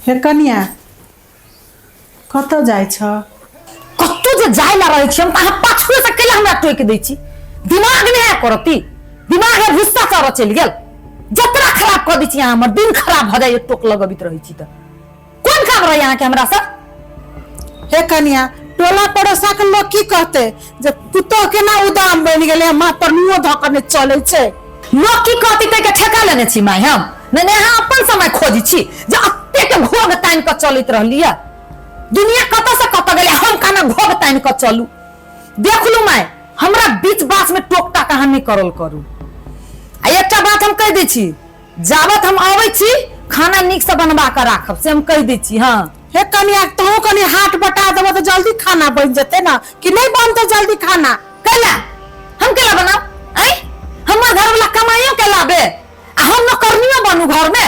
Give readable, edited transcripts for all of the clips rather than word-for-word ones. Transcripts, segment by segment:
हे कनिया कत जाय छ कत्तो जे जाय ला रहे छी हम कहां पाछुए से केला हमरा टोक दै छी दिमाग ने है करती दिमाग है गुस्सा चढ़ चल गेल जतरा खराब कर दै छी हमर दिन खराब भ जाय टोक लगबित रही छी त कोन काम रहे यहां के हमरा से हे कनिया टोला पड़ोसा के लोग की कहते जे पुतो के ना उदाम बन गेले मां पर मुंह धकने चले छे लोग की कहती ते के ठेका लेने छी माय हम ने हां अपन समय खोजी छी जे अत्ते के भोग तान के चलित रहलिया दुनिया कत से कत गेले हम काना भोग तान के चलू देखलू माय हमरा बीच बास में टोकटा कहां नहीं करल करू आ एकटा बात हम कह दै छी जावत हम आबै छी खाना निक से बनवा के राखब से हम कह दै छी हां हे कनिया तो कनी हाथ बटा देबो तो जल्दी खाना बन जते ना कि नहीं बनते जल्दी खाना कैला हम केला बनाओ आई हमर घर वाला कमाइयो के लाबे आ हम न करनियो बनू घर में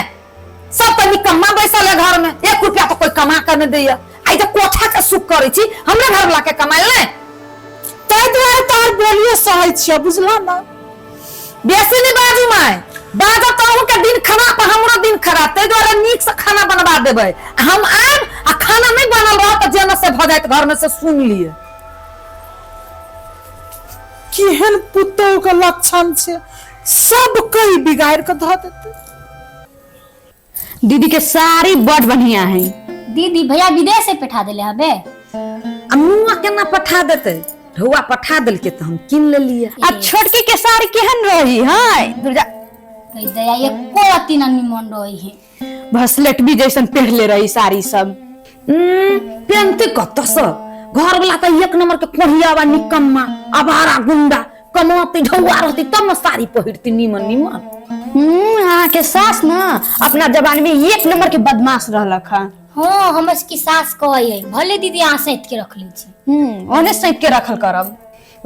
सब तो निकम्मा बैसल है घर में 1 रुपया तो कोई कमा कर न दैया आई तो कोठा के सुख करे छी हमरे घर वाला के कमाइल ने तै दुआरे तोहर बोलियो सहै छियै बुझला ना बेसी नहीं बाजू माय बाजा तो के दिन खराब हमरो दिन खराब तै द्वारा नीक से खाना बनवा देबै हम आब आ खाना नहीं बनल रह त जेना से भ जात घर में से सुन लिए केहन पुतो के लक्षण छे सब कई बिगाड़ के ध देते दीदी के साड़ी बड़ बढ़िया है दीदी भैया विदेश से पठा देले हबे अम्मुआ केना पठा देते ढौआ पठा देल के त हम किन ले लिए आ छोटकी के साड़ी केहन रही है दुर्गा कह दया एको अति न निमन रही है भसलेट भी जैसन पहले रही साड़ी सब पेनते कत से घर वाला त एक नंबर के कोढ़ियावा निकम्मा अबारा गुंडा कमाती ढौआ रहती तब न साड़ी पहिरती निमन निमन हाँ के सास ना अपना जबान में 1 नंबर के बदमाश रहलक है हां हमर की सास कहै है भले दीदी आ सहित के रख ली छी ओने सहित के रखल करब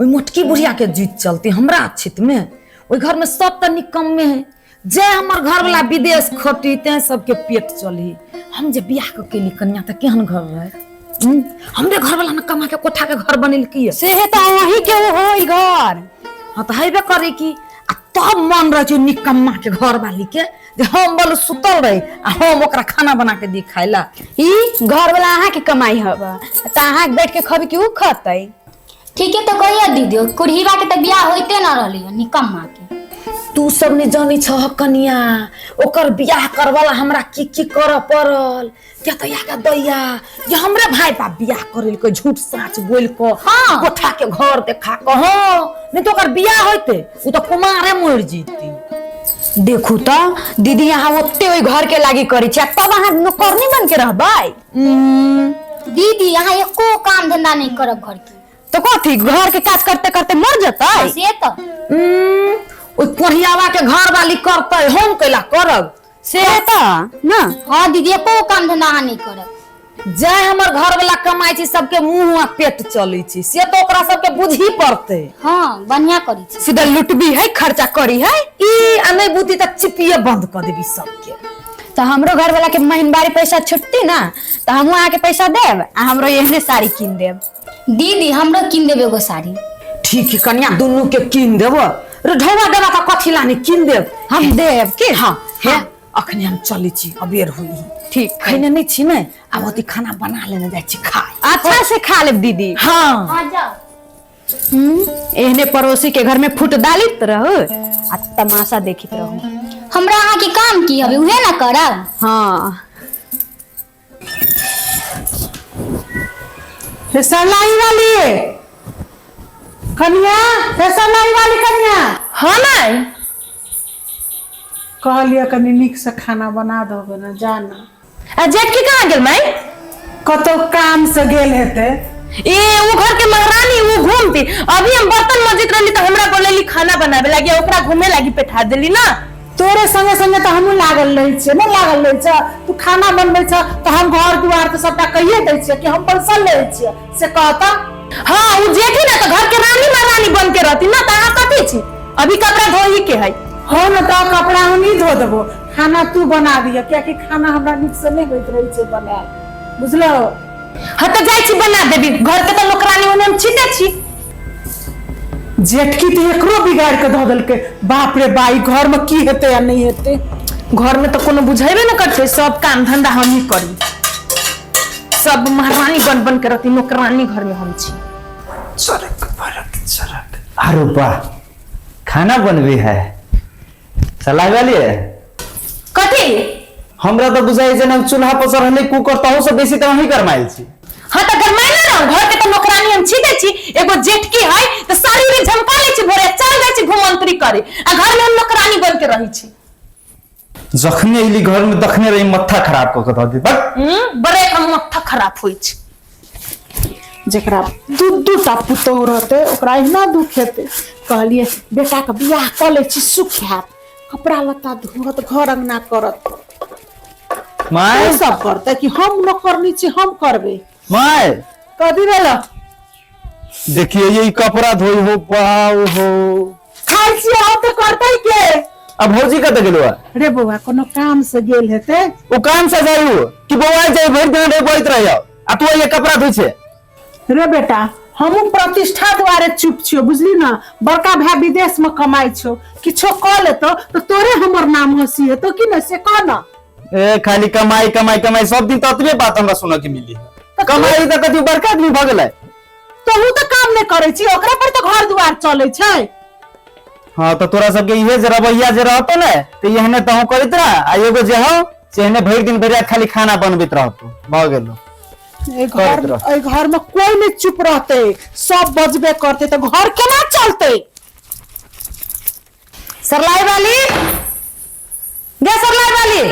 ओई मोटकी बुढ़िया के जीत चलती हमरा छित में ओई घर में सब त निकम्मे है जे हमर घर वाला विदेश खटी ते सबके पेट चली हम जे बियाह के केली कन्या त केहन घर रहे हमरे घर वाला न कमा के कोठा के घर बनेल की से है त वही के होई घर हां त हेबे करे की आ तब मन रहे निकम्मा के घर वाली के जे हम बोल सुतल रही आ हम ओकरा खाना बना के दी खाइला ई घर वाला आहा के कमाई हबा त आहा बैठ के खबी के उ खतै ठीक है तो कहिया दीदी कुड़हीवा के त बियाह होइते न रहली निकम्मा के तू सब ने जानी छ कनिया ओकर बियाह करवाला हमरा की कर पड़ल क्या तो या दैया ये हमरे भाई पा बियाह करेल को झूठ साच बोल को हाँ। कोठा के घर देखा को हां नहीं तो ओकर बियाह होते उ तो कुमारे मर जीती देखू त दीदी यहाँ ओते ओई घर के लागी करी छ तब अहाँ नौकरनी बन के रहबै दीदी यहाँ एको काम धंधा नहीं करब घर के तो कथी घर के काज करते करते मर जतै से तो ओई कोढ़ियावा के घर वाली करते हम कैला करब से त ना हां दीदी एको काम धंधा अहाँ नहीं करब जाय हमर घर वाला कमाई छी सबके मुंह आ पेट चली छी से तो ओकरा सबके बुझी पड़ते हां बढ़िया करी छी सीधा लुटबी है खर्चा करी है ई आ नहीं बुद्धि त चिपिए बंद कर देबी सबके तो हमरो घर वाला के महीनवारी पैसा छुट्टी ना तो हम वहां के पैसा देब आ हमरो एहने साड़ी किन देब दीदी हमरो किन देबे एगो साड़ी ठीक है कन्या दोनों के किन देब रे ढौवा देबा त कथी लानी किन देब हम देब के हां हे अखनी हम चली छी अबेर होई ठीक खैने नहीं छी नै आब ओती खाना बना लेने जाय छी खाए अच्छा से खा लेब दीदी हां आ जाओ एहने पड़ोसी के घर में फुट डालित रहो आ तमाशा देखित रहो हमरा अहाँ के काम की हबे उहे ना करब हां हे सलाई वाली कन्या हे सलाई वाली कन्या हां नहीं कहलिए कनी नीक से खाना बना दोगे ना जाना आ जेठकी कहां गेल मैं कतो काम से गेल हेते ए वो घर के महारानी वो घूमती अभी हम बर्तन मजित रहली तो हमरा बोलेली खाना बनावे लागी ओकरा घूमे लागी बैठा देली ना तोरे संगे संगे तो हमहू लागल रही छे ना लागल रही छे तू खाना बनबै छ तो हम घर दुआर तो सबटा कहिए दै छिए कि हम बैसल रहे छिए से कहता हां वो जेठी ना तो घर के रानी महारानी बन के रहती ना ता कथी छी अभी कपड़ा धोई के है हो न तो कपड़ा हम नहीं धो देबो खाना तू बना दिया क्या कि खाना हमरा नीक से नहीं होइत रही छे बना बुझलो हां तो जाई छी बना देबी घर के तो नौकरानी ओने हम छिटे छी जेठकी तो एकरो बिगाड़ के धो देलके बाप रे बाई घर में की हेते या नहीं हेते घर में तो कोनो बुझेबे न करते, सब काम धंधा हम ही करी, सब महारानी बन बन के रहती, नौकरानी घर में हम छी। चरक भरक चरक। अरे वाह, खाना बनबे है, चला गलिए। कथी? हमरा तो बुझाई जे ना चूल्हा पर रहले कुकर तहु से बेसी त वही गरमाइल छी। हाँ तो गरमाइल ना, घर के तो नौकरानी हम छी दे छी, एगो जेठकी है तो साड़ी में झमका ले छी, भोरे चल जाय छी घुमंतरी करे, आ घर में हम नौकरानी बन के रही छी। जखने इली घर में दखने रही मत्था खराब क के द दी। बस बड़े हम मत्था खराब होई छी। जेकरा दू टा पुतौह रहते ओकरा इतना दुख हेते, कहलिए बेटा के बियाह क ले छी, सुख हैत, कपड़ा लत्ता धोत, घर अंगना करत, माय सब करते कि हम न करनी छी, हम करबे। माय कदी रेला देखिए ये कपड़ा धोई हो पाऊ हो खाई छी, हम तो करते के। अब भौजी कत गेलो रे बउआ कोनो काम से गेल हेते, वो काम से जाइयो कि बउआ जाई भर दिन रे बोइत रहियो आ तू ये कपड़ा धोई छे। रे बेटा हमू प्रतिष्ठा द्वारे चुप छियो, बुझली ना, बड़का भाई विदेश में कमाई छो, किछो क लेतो तो तोरे हमर नाम हसी हेतो कि न, से कह ना। ए खाली कमाई कमाई कमाई सब दिन ततबे बात हमरा सुन के मिली। कमाई त कथि बड़का आदमी भ गेलै, तोहू तो काम नहीं करे छी, ओकरा पर तो घर द्वार चले छै। हां तो तोरा सबके इहे जे रवैया जे रहतो ने त यहने तहु करत रह, आ एगो जे हो से एहने भर दिन भरिया खाली खाना बनबैत रहतो, भ गेलो। ए घर में कोई नहीं चुप रहते, सब बजबे करते तो घर केना चलते। सरलाई वाली गे, सरलाई वाली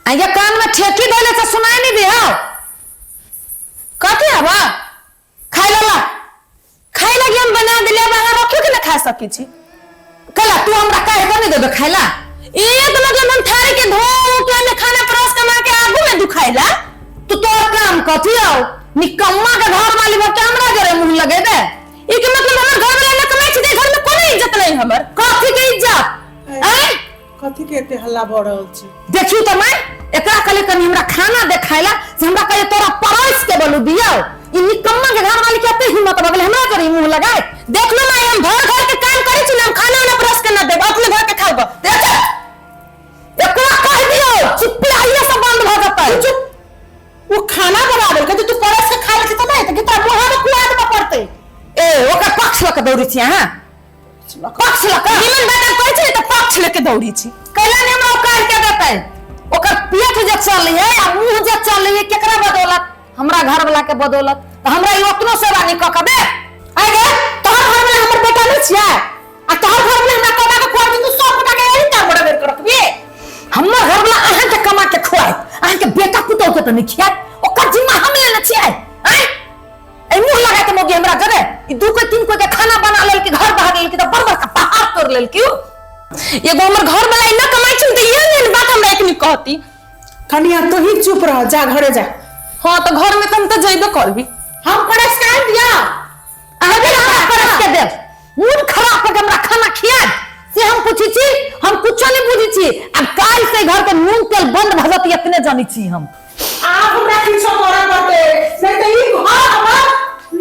आइया, कान में ठेकी देले से सुनाई नहीं दे। हो कथी हवा खाई ला, खाई लगी हम बना दिले, बाहर रखियो कि ना खा सकी छी। कला तू हमरा काहे कर नहीं देबे खाइला, एक मतलब हम थारी के धो के में खाना परोस के मार के आगू में दुखाइला। तू तोर काम कथी हो, निकम्मा के घर वाली बा कैमरा जरे मुंह लगे दे, ई के मतलब हमर घर वाला ना कमाई छी, घर में कोनो इज्जत नहीं, हमर कथी के इज्जत हैं, कथी के एते हल्ला भ रहल छी। देखियो त मैं एकरा कले कनी हमरा खाना देखाइला से हमरा कहे तोरा परोस के बोलू दिया, ई निकम्मा के घर वाली के एते हिम्मत भ गेल हमरा करे मुंह लगाए। देख लो मैं हम घर घर के काम करै छी ना, हम खाना ना परोस के ना देब, अपने घर के खाइब। देख एकरा कह दियो चुप लाइए सब बंद भ जतै। चुप, वो खाना बनावे के तू परोस के खा ले त नहीं त कितना मुंह में कुआद में पड़ते। ए ओकर पक्ष लक दौड़ी छी, हां पक्ष लक निमन बात कहै छी त पक्ष लेके दौड़ी छी। कैला ने हमरा ओकर के देतै, ओकर पेट जे चल है आ मुंह जे चल है केकरा बदौलत, हमरा घर वाला के बदौलत। त हमरा ई ओतनो सेवा नहीं क के दे। आइ गे तोहर घर में हमर बेटा नहीं छिया, आ तोहर घर में हमरा कमा के खुआ दिन सब बेटा के यही काम बड़ा बेर करत बे। हमर घर वाला अहाँ के कमा के खुआए, अहाँ के बेटा पुतौ के त नहीं खिया, ओकर जिम्मा हम लेना छियै। ए मुंह लगा के मोगी हमरा करे, ई दू कोई तीन कोई के खाना बना लेल के घर भाग लेल के त बड़ बड़का पहाड़ तोड़ लेल क्यों। एगो हमर घर वाला इना कमाई छी त ये नहीं बात हमरा एक नहीं कहती। कनिया तू ही चुप रह, जा घरे जा। हाँ तो घर में तुम तो जइबे करबी, हम परस के दिया, आगे हमरा परस के दे, मूड खराब करके हमरा खाना खिया से हम पूछी छी, हम कुछो नहीं बुझी छी। अब काल से घर के नून तेल बंद भ जत इतने जानी छी हम। आप हमरा किछो करे पड़ते, नहीं तो ई घर हमर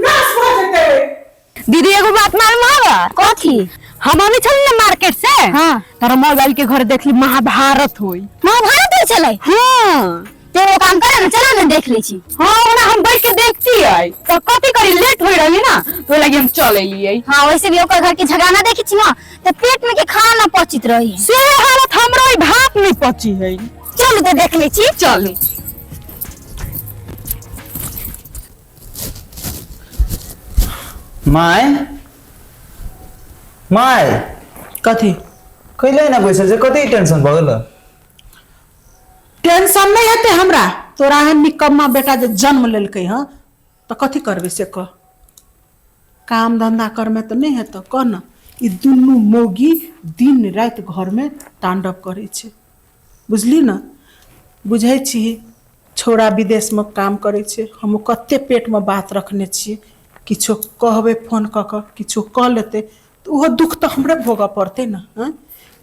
नाश हो जेते। दीदी एगो बात मालूम हवा कथी? हम अभी चल ना मार्केट से, हाँ तारा मोबाइल के घर देखली महाभारत होई। महाभारत होई चले। हाँ तो वो काम करे ना, चला ना देख ले छी। हाँ ना हम बैठ के देखती है तो कथी करी, लेट हो रही ना तो लगी हम चले लिए। हाँ वैसे भी ओकर घर के झगड़ा देखी छी ना तो पेट में के खाना ना पचित रही, से हालत हमरा ई भात नहीं पची है। चल तो देख ले छी। चल माय माय कथी कैले ना बैसल जे कथि टेंशन भ गेल। टेंशन नहीं हेते हमरा, तोरा है निकम्मा बेटा जे जन्म लेलकै हां तो कथी करबे से कह। काम धंधा कर में तो नहीं हेतो, कह ना। ई दुनू मौगी दिन रात घर में तांडव करे छे, बुझली ना। बुझै छी छोड़ा विदेश में काम करे छे, हम कते पेट में बात रखने छी, किछो कहबे फोन क के किछो कह लेते तो वो दुख तो हमरे भोगा पड़ते ना। हाँ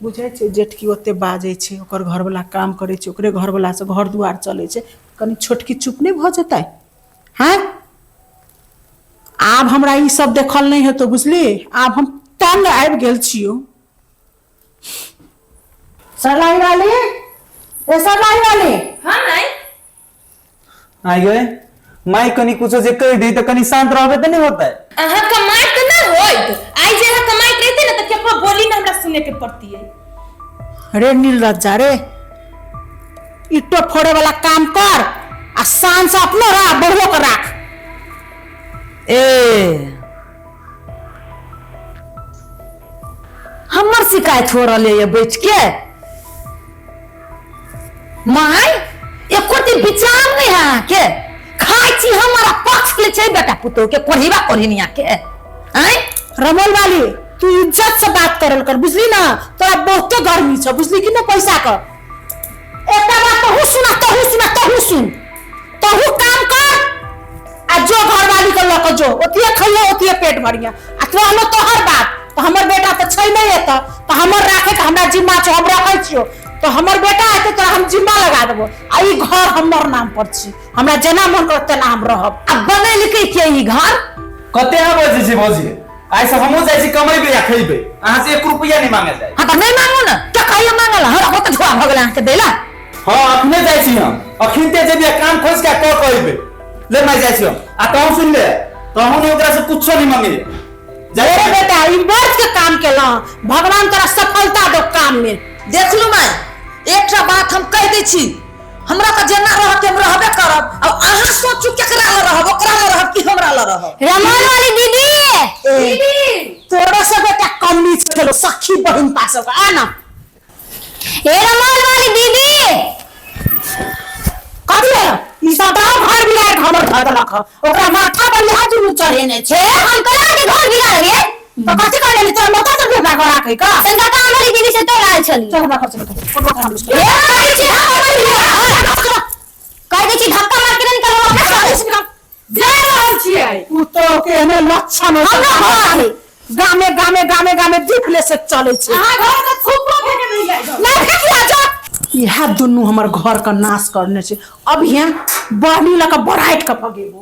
बुझे छे जेठकी ओते बाजे छे, ओकर घर वाला काम करे छे, ओकरे घर वाला से घर दुआर चले छे, कनी छोटकी चुप नहीं भ जतै। हाँ आब हमरा ई सब देखल नहीं है तो बुझली, आब हम तंग आबि गेल छियो। सलाई वाली ए सलाई वाली हाँ नहीं आई गए माई कनी कुछ जे कर दी तो कनी शांत रहबे तो नहीं होता है। अहाँ कमाई तो ना होइत आई जे अहाँ कमाई रहते ना तो केकरो बोली ना हमरा सुने के पड़ती है। रे नीलरजा रे इट्टो फोड़े वाला काम कर आ शान से अपनो रहा बहुओं को राख। ए हमर शिकायत हो रही है बैठ के माय एको दिन विचार नहीं है के खाई छी हमारा पक्ष ले छै बेटा पुतो के कोढ़ीबा कोढ़िनिया के हैं रमल वाली तू इज्जत से बात करल कर बुझली ना तोरा बहुते गर्मी छ बुझली कि ना पैसा का एकटा बात तहु सुन तहु काम कर आ जो घर वाली के लक जो ओतिए खइयो ओतिए पेट भरिया आ तोरा लो तोहर बात तो हमर बेटा तो छै नहीं एत तो हमर राखे के हमरा जिम्मा छ हम रखै छियो तो हमर बेटा आते तोरा हम जिम्मा लगा देबो आ ई घर हमर नाम पर छी हमरा जेना मन करते ना हम रहब। अब बने लिखे के ई घर कते आ बजे छी भौजी आई से हमो जाई छी कमेबे या खइबे अहाँ से 1 रुपया नहीं मांगे जाए। हां तो नहीं मांगो ना क्या कहियो मांगला हमरा को तो झोआ भ गेला के देला। हां अखने जाई छी हम अखिनते जे काम खोज के कहबे ले मैं जाई छी हम आ कहूं सुन ले कहूं ने ओकरा से कुछो नहीं मांगे अरे बेटा ई वर्ष के काम केला भगवान तोरा सफलता दो काम में। देख लू मैं एकटा बात हम कह दै छी हमरा का जेना रह के हम रहबे करब अब अहाँ सोचू केकरा ल रहब ओकरा ल रहब कि हमरा ल रहब। रमन वाली दीदी तोरा से बेटा कमी चलो सखी बहन पास आ ना ए रमन वाली दीदी कथी है ई सदा घर बिलाए हमर घर लख ओकरा माथा पर हाथ नु चढ़ेने छे हम कला के घर बिला रे तो कथी करे ले तोर माथा पर बेटा करा के का संगा काम वाली दीदी से तो लाल चली चल हमरा खर्च फोटो काम ए कहि छी कह दै छी धक्का मार के निकल अपना दे रहल छियै उ तो के ने लक्षण है गामे दिखले से चले छे अहाँ घर के थुपो फेंके नहीं जाए ना फेंकिया जा इहा दुनु हमर घर का नाश करने छे अब यहाँ बहनी लका बढ़ाइट का भगेबो।